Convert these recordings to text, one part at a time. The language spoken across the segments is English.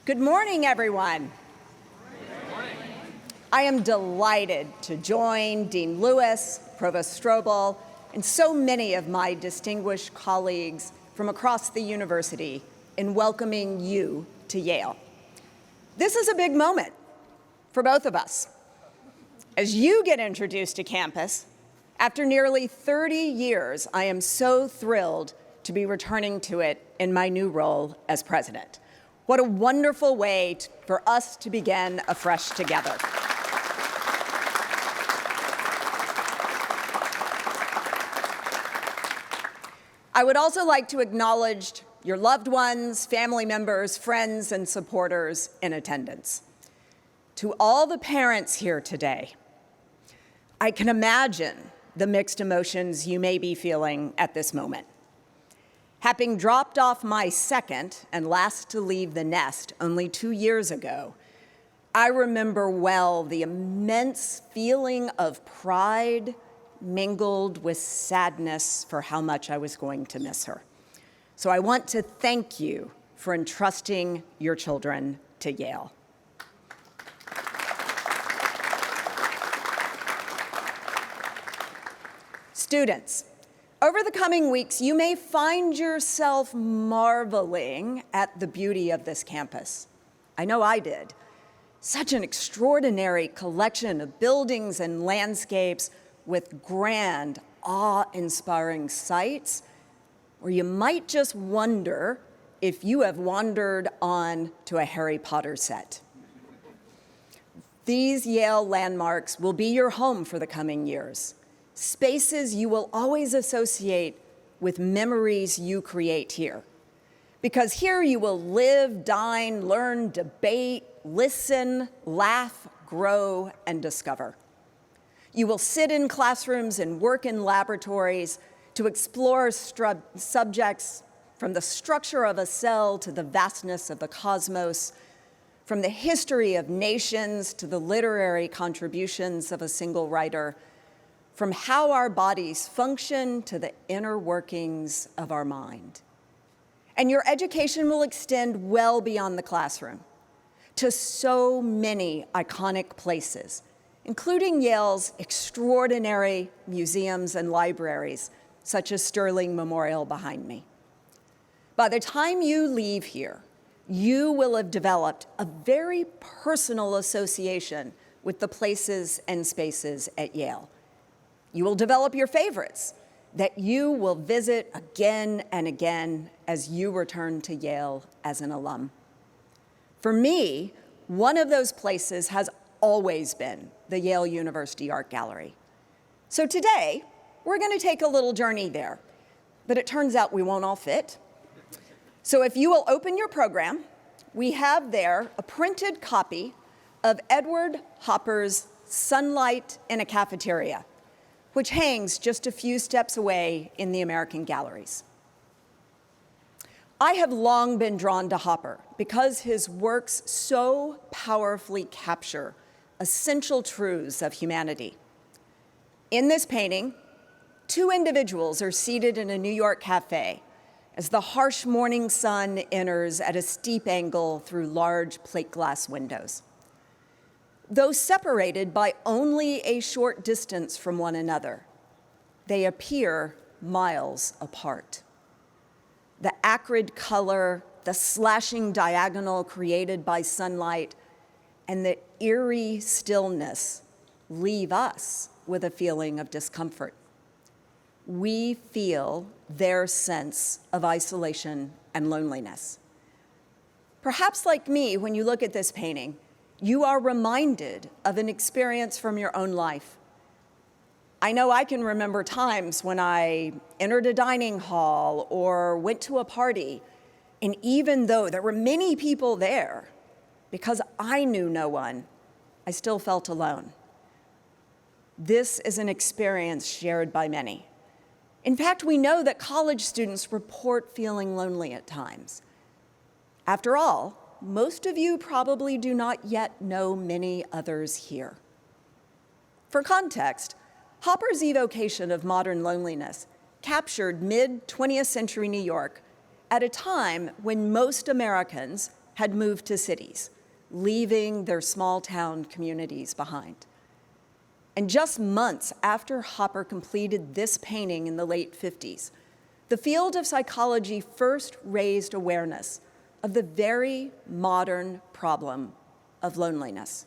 Good morning, everyone. I am delighted to join Dean Lewis, Provost Strobel, and so many of my distinguished colleagues from across the university in welcoming you to Yale. This is a big moment for both of us. As you get introduced to campus, after nearly 30 years, I am so thrilled to be returning to it in my new role as president. What a wonderful way for us to begin afresh together. I would also like to acknowledge your loved ones, family members, friends, and supporters in attendance. To all the parents here today, I can imagine the mixed emotions you may be feeling at this moment. Having dropped off my second and last to leave the nest only 2 years ago, I remember well the immense feeling of pride mingled with sadness for how much I was going to miss her. So I want to thank you for entrusting your children to Yale. Students, over the coming weeks, you may find yourself marveling at the beauty of this campus. I know I did. Such an extraordinary collection of buildings and landscapes with grand, awe-inspiring sights, or you might just wonder if you have wandered on to a Harry Potter set. These Yale landmarks will be your home for the coming years, spaces you will always associate with memories you create here. Because here you will live, dine, learn, debate, listen, laugh, grow, and discover. You will sit in classrooms and work in laboratories to explore subjects from the structure of a cell to the vastness of the cosmos, from the history of nations to the literary contributions of a single writer, from how our bodies function to the inner workings of our mind. And your education will extend well beyond the classroom to so many iconic places, including Yale's extraordinary museums and libraries, such as Sterling Memorial behind me. By the time you leave here, you will have developed a very personal association with the places and spaces at Yale. You will develop your favorites that you will visit again and again as you return to Yale as an alum. For me, one of those places has always been the Yale University Art Gallery. So today, we're going to take a little journey there, but it turns out we won't all fit. So if you will open your program, we have there a printed copy of Edward Hopper's Sunlight in a Cafeteria, which hangs just a few steps away in the American galleries. I have long been drawn to Hopper because his works so powerfully capture essential truths of humanity. In this painting, two individuals are seated in a New York cafe as the harsh morning sun enters at a steep angle through large plate glass windows. Though separated by only a short distance from one another, they appear miles apart. The acrid color, the slashing diagonal created by sunlight, and the eerie stillness leave us with a feeling of discomfort. We feel their sense of isolation and loneliness. Perhaps like me, when you look at this painting, you are reminded of an experience from your own life. I know I can remember times when I entered a dining hall or went to a party, and even though there were many people there, because I knew no one, I still felt alone. This is an experience shared by many. In fact, we know that college students report feeling lonely at times. After all, most of you probably do not yet know many others here. For context, Hopper's evocation of modern loneliness captured mid-20th century New York at a time when most Americans had moved to cities, leaving their small town communities behind. And just months after Hopper completed this painting in the late 50s, the field of psychology first raised awareness of the very modern problem of loneliness.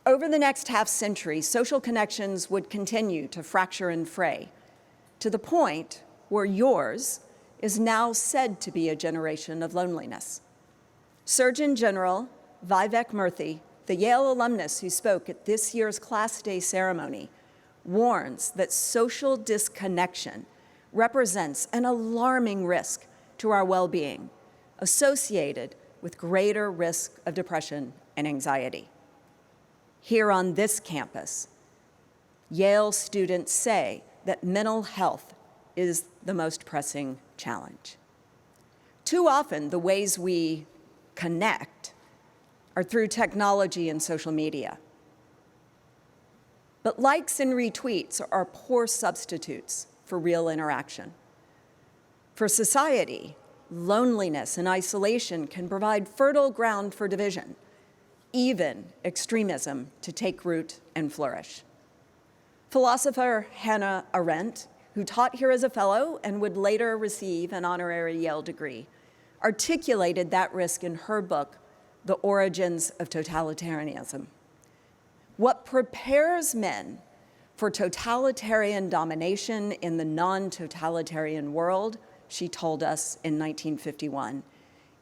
Over the next half-century, social connections would continue to fracture and fray, to the point where yours is now said to be a generation of loneliness. Surgeon General Vivek Murthy, the Yale alumnus who spoke at this year's Class Day ceremony, warns that social disconnection represents an alarming risk to our well-being, associated with greater risk of depression and anxiety. Here on this campus, Yale students say that mental health is the most pressing challenge. Too often, the ways we connect are through technology and social media. But likes and retweets are poor substitutes for real interaction. For society, loneliness and isolation can provide fertile ground for division, even extremism to take root and flourish. Philosopher Hannah Arendt, who taught here as a fellow and would later receive an honorary Yale degree, articulated that risk in her book, The Origins of Totalitarianism. What prepares men for totalitarian domination in the non-totalitarian world, she told us in 1951,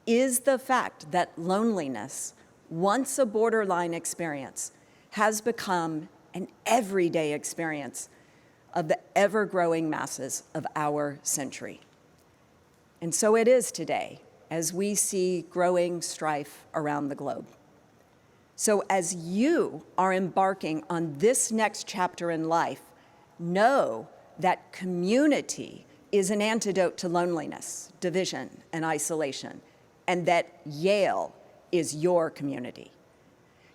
is the fact that loneliness, once a borderline experience, has become an everyday experience of the ever-growing masses of our century. And so it is today, as we see growing strife around the globe. So as you are embarking on this next chapter in life, know that community is an antidote to loneliness, division, and isolation, and that Yale is your community.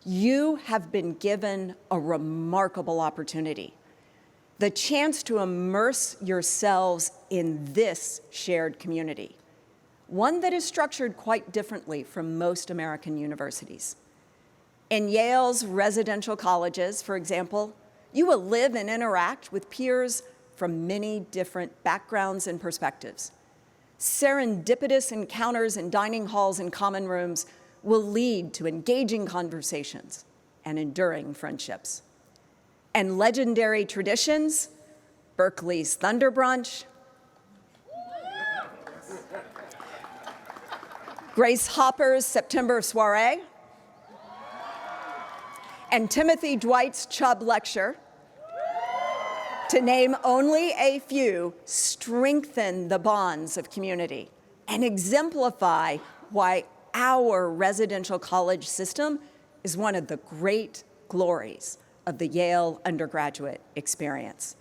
You have been given a remarkable opportunity, the chance to immerse yourselves in this shared community, one that is structured quite differently from most American universities. In Yale's residential colleges, for example, you will live and interact with peers from many different backgrounds and perspectives. Serendipitous encounters in dining halls and common rooms will lead to engaging conversations and enduring friendships. And legendary traditions, Berkeley's Thunder Brunch, Grace Hopper's September Soiree, and Timothy Dwight's Chubb Lecture, to name only a few, strengthen the bonds of community and exemplify why our residential college system is one of the great glories of the Yale undergraduate experience.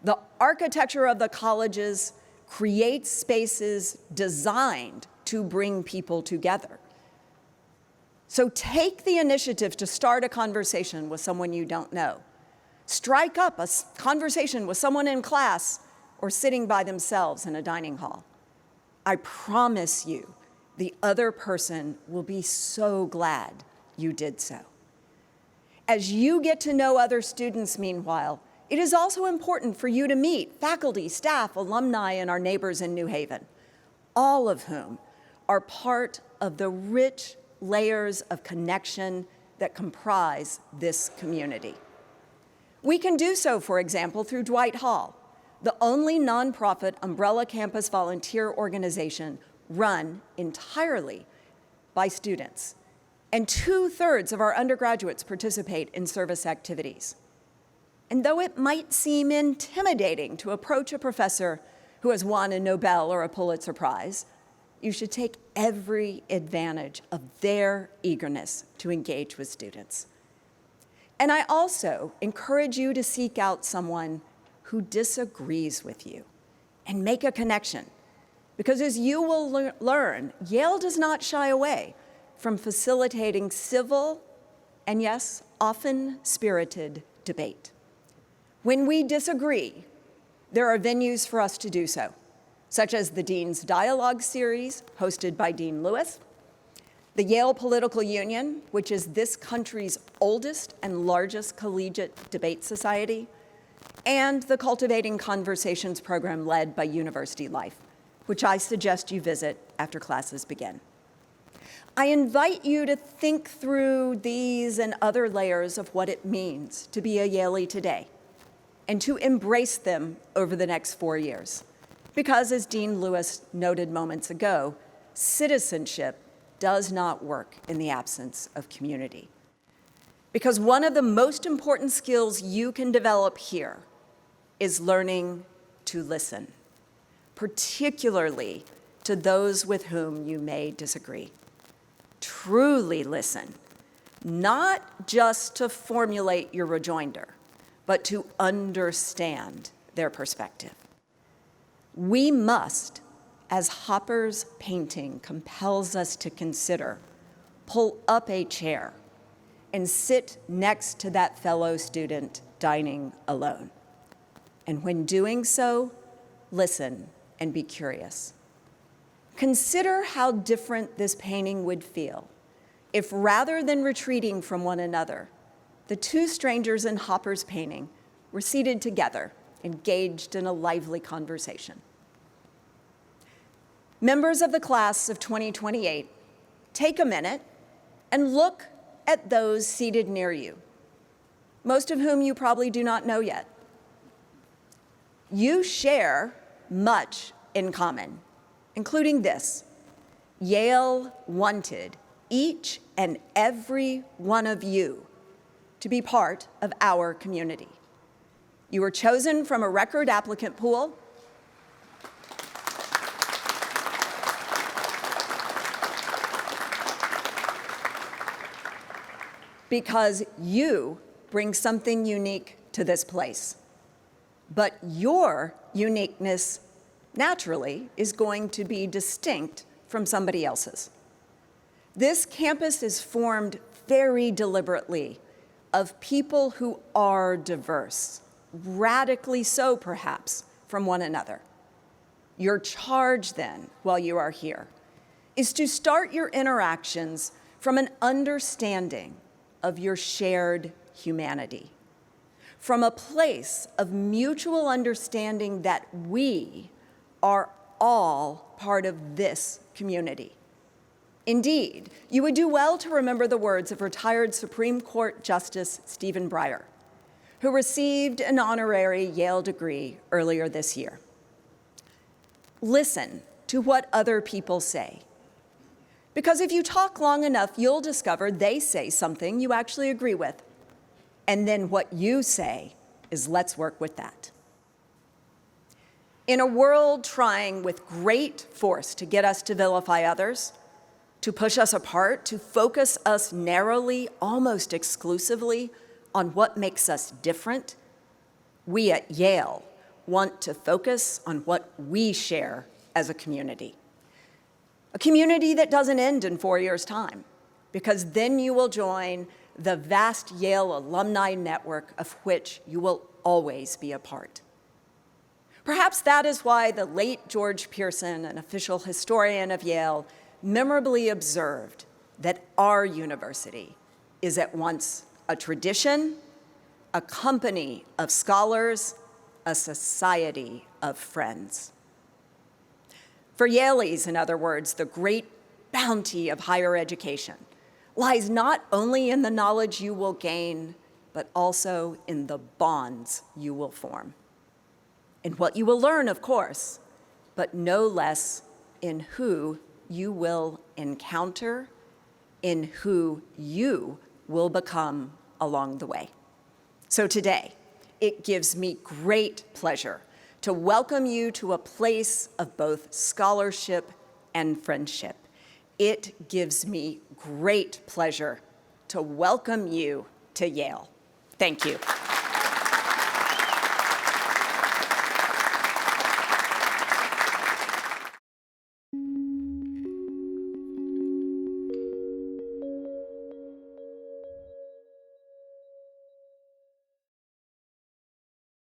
The architecture of the colleges creates spaces designed to bring people together. So take the initiative to start a conversation with someone you don't know. Strike up a conversation with someone in class or sitting by themselves in a dining hall. I promise you, the other person will be so glad you did so. As you get to know other students, meanwhile, it is also important for you to meet faculty, staff, alumni, and our neighbors in New Haven, all of whom are part of the rich layers of connection that comprise this community. We can do so, for example, through Dwight Hall, the only nonprofit umbrella campus volunteer organization run entirely by students. And 2/3 of our undergraduates participate in service activities. And though it might seem intimidating to approach a professor who has won a Nobel or a Pulitzer Prize, you should take every advantage of their eagerness to engage with students. And I also encourage you to seek out someone who disagrees with you and make a connection. Because as you will learn, Yale does not shy away from facilitating civil and, yes, often spirited debate. When we disagree, there are venues for us to do so, such as the Dean's Dialogue series hosted by Dean Lewis, The Yale Political Union, which is this country's oldest and largest collegiate debate society, and the Cultivating Conversations program led by University Life, which I suggest you visit after classes begin. I invite you to think through these and other layers of what it means to be a Yalie today, and to embrace them over the next 4 years. Because, as Dean Lewis noted moments ago, citizenship does not work in the absence of community. Because one of the most important skills you can develop here is learning to listen, particularly to those with whom you may disagree. Truly listen, not just to formulate your rejoinder, but to understand their perspective. We must, as Hopper's painting compels us to consider, pull up a chair and sit next to that fellow student dining alone. And when doing so, listen and be curious. Consider how different this painting would feel if, rather than retreating from one another, the two strangers in Hopper's painting were seated together, engaged in a lively conversation. Members of the class of 2028, take a minute and look at those seated near you, most of whom you probably do not know yet. You share much in common, including this: Yale wanted each and every one of you to be part of our community. You were chosen from a record applicant pool. Because you bring something unique to this place. But your uniqueness, naturally, is going to be distinct from somebody else's. This campus is formed very deliberately of people who are diverse, radically so, perhaps, from one another. Your charge, then, while you are here, is to start your interactions from an understanding of your shared humanity, from a place of mutual understanding that we are all part of this community. Indeed, you would do well to remember the words of retired Supreme Court Justice Stephen Breyer, who received an honorary Yale degree earlier this year. Listen to what other people say. Because if you talk long enough, you'll discover they say something you actually agree with. And then what you say is, let's work with that. In a world trying with great force to get us to vilify others, to push us apart, to focus us narrowly, almost exclusively, on what makes us different, we at Yale want to focus on what we share as a community. A community that doesn't end in 4 years' time, because then you will join the vast Yale alumni network of which you will always be a part. Perhaps that is why the late George Pearson, an official historian of Yale, memorably observed that our university is at once a tradition, a company of scholars, a society of friends. For Yalies, in other words, the great bounty of higher education lies not only in the knowledge you will gain, but also in the bonds you will form. In what you will learn, of course, but no less in who you will encounter, in who you will become along the way. So today, it gives me great pleasure to welcome you to a place of both scholarship and friendship. It gives me great pleasure to welcome you to Yale. Thank you.